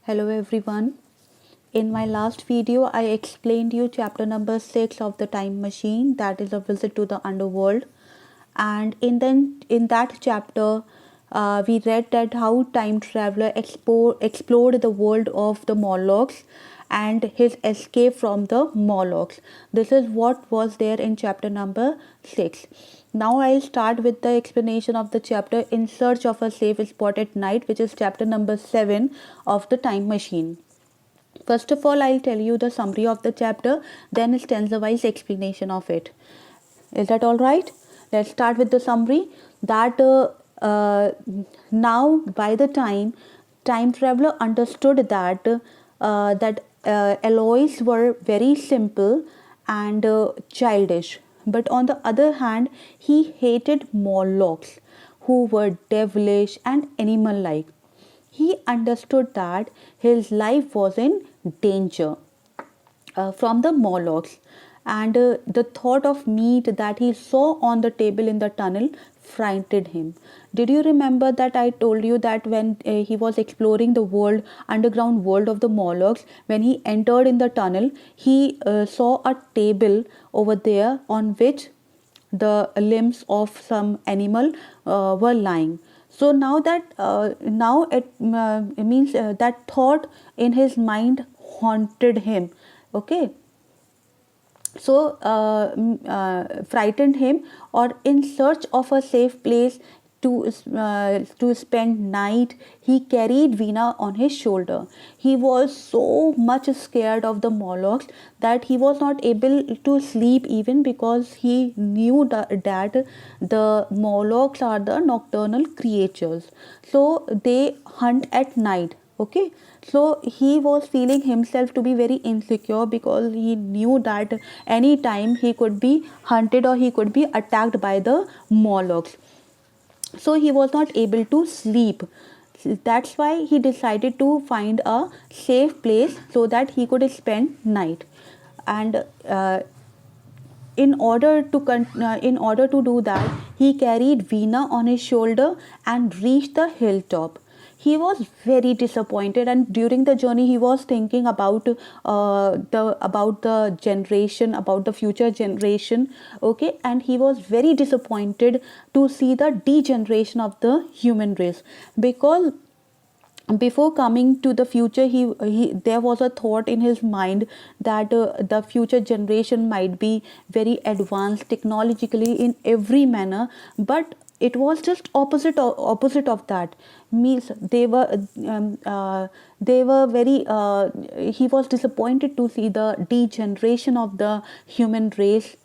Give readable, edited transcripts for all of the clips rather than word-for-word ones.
Hello everyone. In my last video, I explained you chapter number 6 of the time machine, that is a visit to the underworld. And in that chapter, we read that how time traveler explored the world of the Morlocks and his escape from the Morlocks. This is what was there in chapter number 6. Now I'll start with the explanation of the chapter In Search of a Safe Spot at Night, which is chapter number 7 of the time machine. First of all, I'll tell you the summary of the chapter, then a stanza-wise explanation of it. Is that all right? Let's start with the summary. That now, by the time traveler understood that alloys were very simple and childish, but on the other hand, he hated Morlocks, who were devilish and animal-like. He understood that his life was in danger from the Morlocks, and the thought of meat that he saw on the table in the tunnel frightened him. Did you remember that I told you that when he was exploring the underground world of the Morlocks, when he entered in the tunnel, he saw a table over there on which the limbs of some animal were lying. So now that now it means that thought in his mind haunted him. Okay, so frightened him, or in search of a safe place to spend night, he carried Veena on his shoulder. He was so much scared of the Morlocks that he was not able to sleep, even because he knew that the Morlocks are the nocturnal creatures, so they hunt at night. Okay, so he was feeling himself to be very insecure because he knew that any time he could be hunted or he could be attacked by the Morlocks. So he was not able to sleep. That's why he decided to find a safe place so that he could spend night. And in order to do that, he carried Veena on his shoulder and reached the hilltop. He was very disappointed, and during the journey he was thinking about the generation, about the future generation. Okay, and he was very disappointed to see the degeneration of the human race, because before coming to the future, he there was a thought in his mind that the future generation might be very advanced technologically in every manner, but it was just opposite of that. Means they were very he was disappointed to see the degeneration of the human race.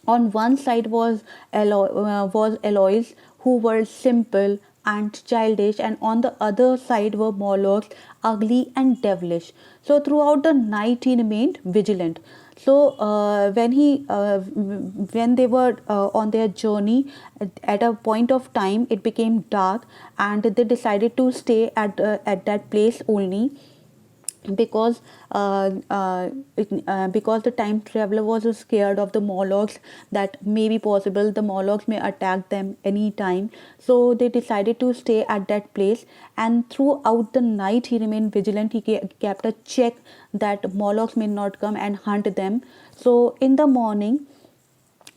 On one side was Eloise, who were simple and childish, and on the other side were Morlocks, ugly and devilish. So throughout the night he remained vigilant. So when they were on their journey, at a point of time it became dark, and they decided to stay at that place only, because because the time traveler was scared of the Morlocks, that may be possible the Morlocks may attack them anytime. So they decided to stay at that place, and throughout the night he remained vigilant. He kept a check that Morlocks may not come and hunt them. So in the morning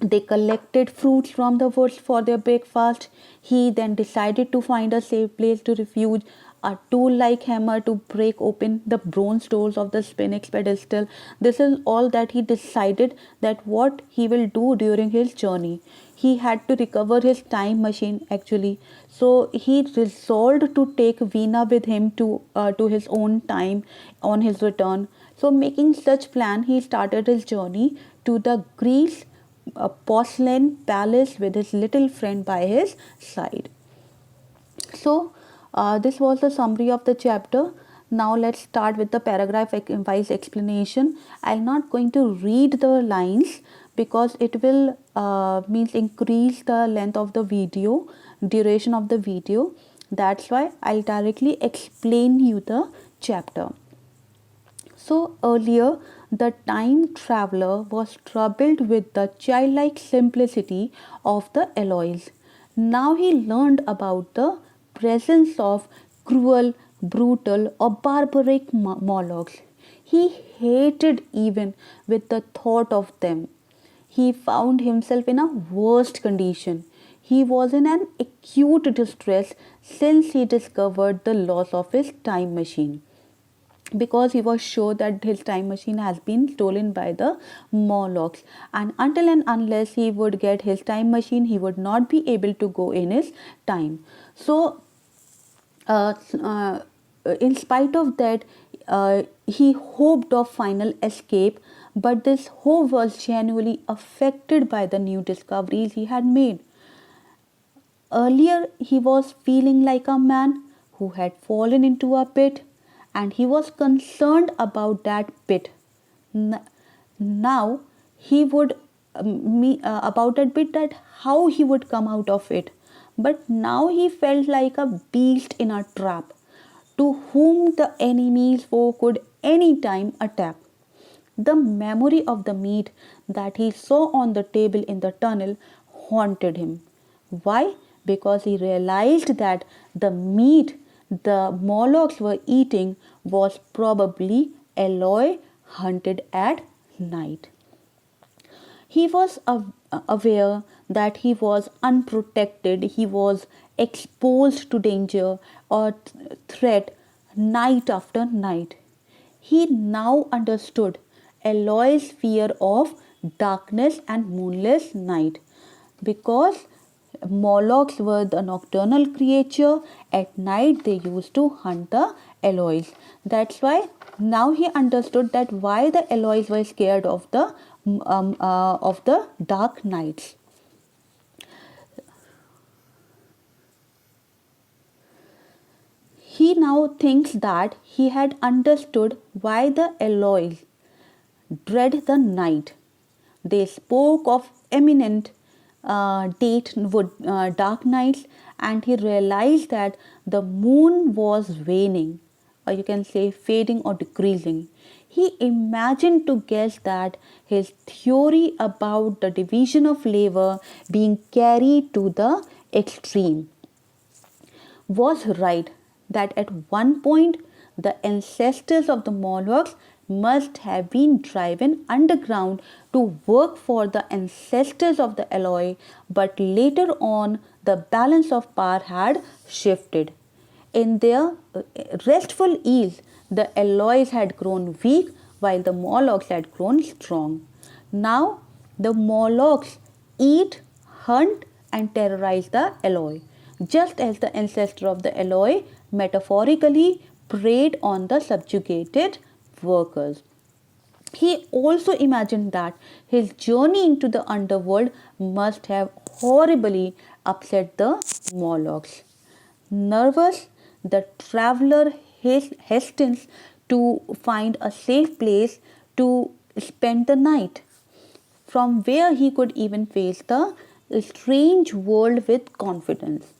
they collected fruits from the woods for their breakfast. He then decided to find a safe place to refuge, a tool like hammer to break open the bronze doors of the sphinx pedestal. This is all that he decided, that what he will do during his journey. He had to recover his time machine actually. So he resolved to take Veena with him to his own time on his return. So making such plan, he started his journey to the Greece a porcelain palace with his little friend by his side. So, this was the summary of the chapter. Now, let's start with the paragraph wise explanation. I'm not going to read the lines because it will means increase the length of the video, duration of the video. That's why I'll directly explain you the chapter. So earlier, the time traveler was troubled with the childlike simplicity of the Eloise. Now he learned about the presence of cruel, brutal, or barbaric Morlocks. He hated even with the thought of them. He found himself in a worst condition. He was in an acute distress since he discovered the loss of his time machine, because he was sure that his time machine has been stolen by the Morlocks, and until and unless he would get his time machine, he would not be able to go in his time. So uh, uh, in spite of that, he hoped of final escape, but this hope was genuinely affected by the new discoveries he had made. Earlier, he was feeling like a man who had fallen into a pit, and he was concerned about that pit. Now, he would about that pit, that how he would come out of it. But now he felt like a beast in a trap, to whom the enemy's foe could any time attack. The memory of the meat that he saw on the table in the tunnel haunted him. Why? Because he realized that the meat the Morlocks were eating was probably Aloy hunted at night. He was aware that he was unprotected, he was exposed to danger or threat night after night. He now understood Aloy's fear of darkness and moonless night, because Morlocks were the nocturnal creature. At night they used to hunt the Aloys. That's why now he understood that why the Aloys were scared of the dark nights. He now thinks that he had understood why the Aloys dread the night. They spoke of imminent dark nights, and he realized that the moon was waning, or you can say fading or decreasing. He imagined to guess that his theory about the division of labor being carried to the extreme was right, that at one point the ancestors of the Morlocks must have been driven underground to work for the ancestors of the Aloy, but later on the balance of power had shifted. In their restful ease, the Aloys had grown weak while the Morlocks had grown strong. Now the Morlocks eat, hunt, and terrorize the Aloy, just as the ancestor of the Aloy metaphorically preyed on the subjugated workers. He also imagined that his journey into the underworld must have horribly upset the Morlocks. Nervous, the traveler hastens to find a safe place to spend the night, from where he could even face the strange world with confidence.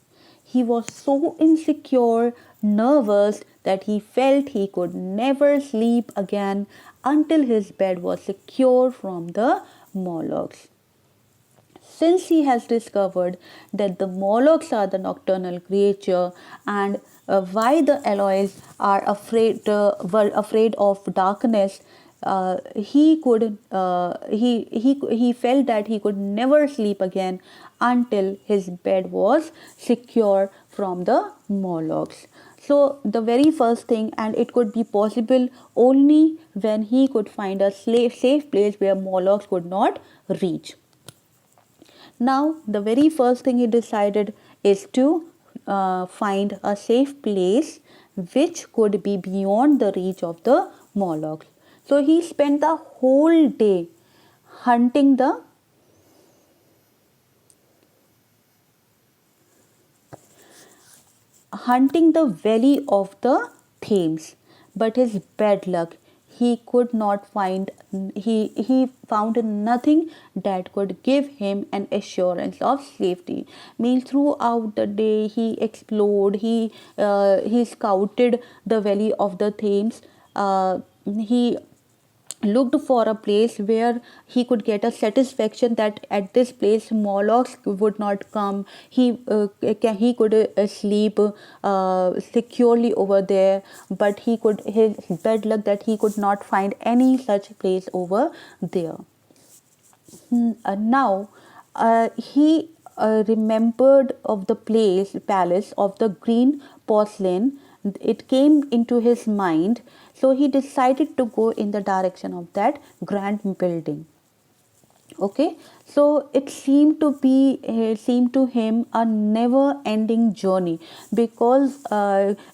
He was so insecure, nervous, that he felt he could never sleep again until his bed was secure from the Morlocks. Since he has discovered that the Morlocks are the nocturnal creature, and why the Aloys are were afraid of darkness, he felt that he could never sleep again until his bed was secure from the Morlocks. So the very first thing, and it could be possible only when he could find a safe place where Morlocks could not reach. Now, the very first thing he decided is to find a safe place which could be beyond the reach of the Morlocks. So he spent the whole day hunting the valley of the Thames, but his bad luck, he could not find he found nothing that could give him an assurance of safety. Means throughout the day he explored, he scouted the valley of the Thames. He looked for a place where he could get a satisfaction that at this place Molochs would not come. He could sleep securely over there, but his bad luck that he could not find any such place over there. Now he remembered of the palace of the green porcelain. It came into his mind, so he decided to go in the direction of that grand building. Okay, so it seemed to him a never ending journey, because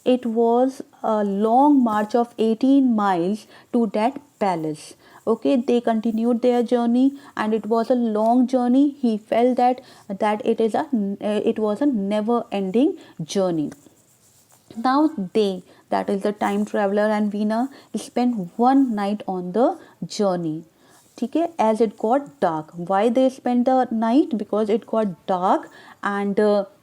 it was a long march of 18 miles to that palace. Okay, they continued their journey, and it was a long journey. He felt that it was a never ending journey. Now they, that is the time traveler and Veena, spent one night on the journey. Okay, as it got dark. Why they spent the night? Because it got dark, and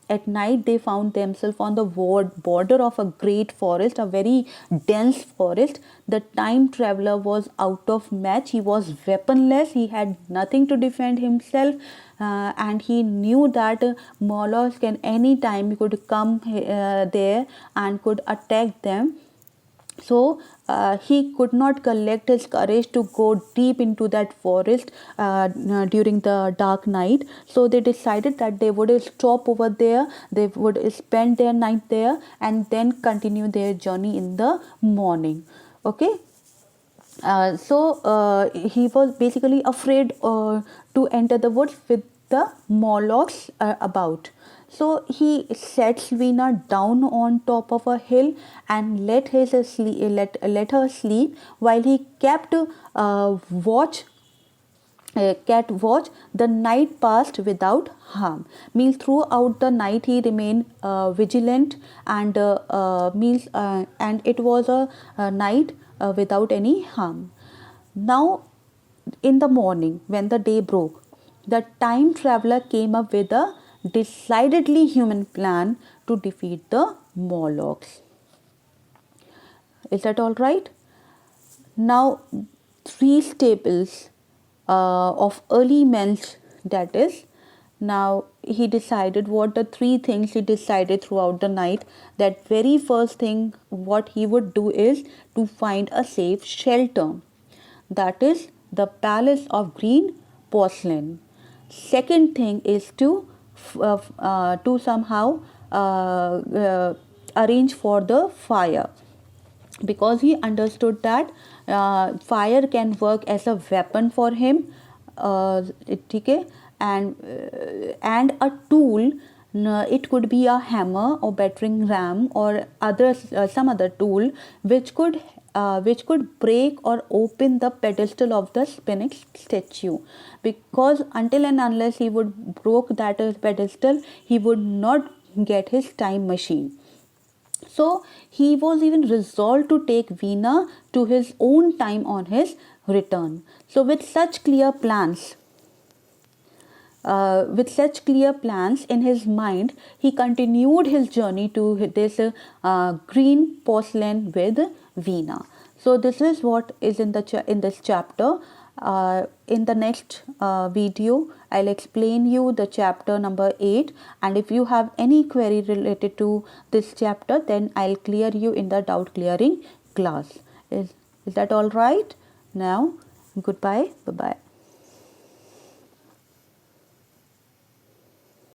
at night they found themselves on the border of a great forest, a very dense forest. The time traveler was out of match. He was weaponless. He had nothing to defend himself, and he knew that Moloch can any time could come there and could attack them. So he could not collect his courage to go deep into that forest during the dark night. So they decided that they would stop over there, they would spend their night there, and then continue their journey in the morning. Okay, so he was basically afraid to enter the woods with the Molochs about. So he sets Veena down on top of a hill and let her sleep while he kept watch. Cat watch. The night passed without harm. Means throughout the night he remained vigilant, and and it was a night without any harm. Now in the morning, when the day broke, the time traveler came up with a decidedly human plan to defeat the Morlocks. Is that all right? Now, three staples of early men's, that is, now he decided what the three things he decided throughout the night. That very first thing what he would do is to find a safe shelter, that is the palace of green porcelain. Second thing is to somehow arrange for the fire, because he understood that fire can work as a weapon for him. Okay, and a tool. It could be a hammer or battering ram or some other tool which could break or open the pedestal of the Sphinx statue, because until and unless he would broke that pedestal, he would not get his time machine. So he was even resolved to take Veena to his own time on his return. So with such clear plans in his mind, he continued his journey to this green porcelain with Veena. So this is what is in this chapter. In the next video, I'll explain you the chapter number 8, and if you have any query related to this chapter, then I'll clear you in the doubt clearing class. Is that all right? Now, goodbye. Bye bye.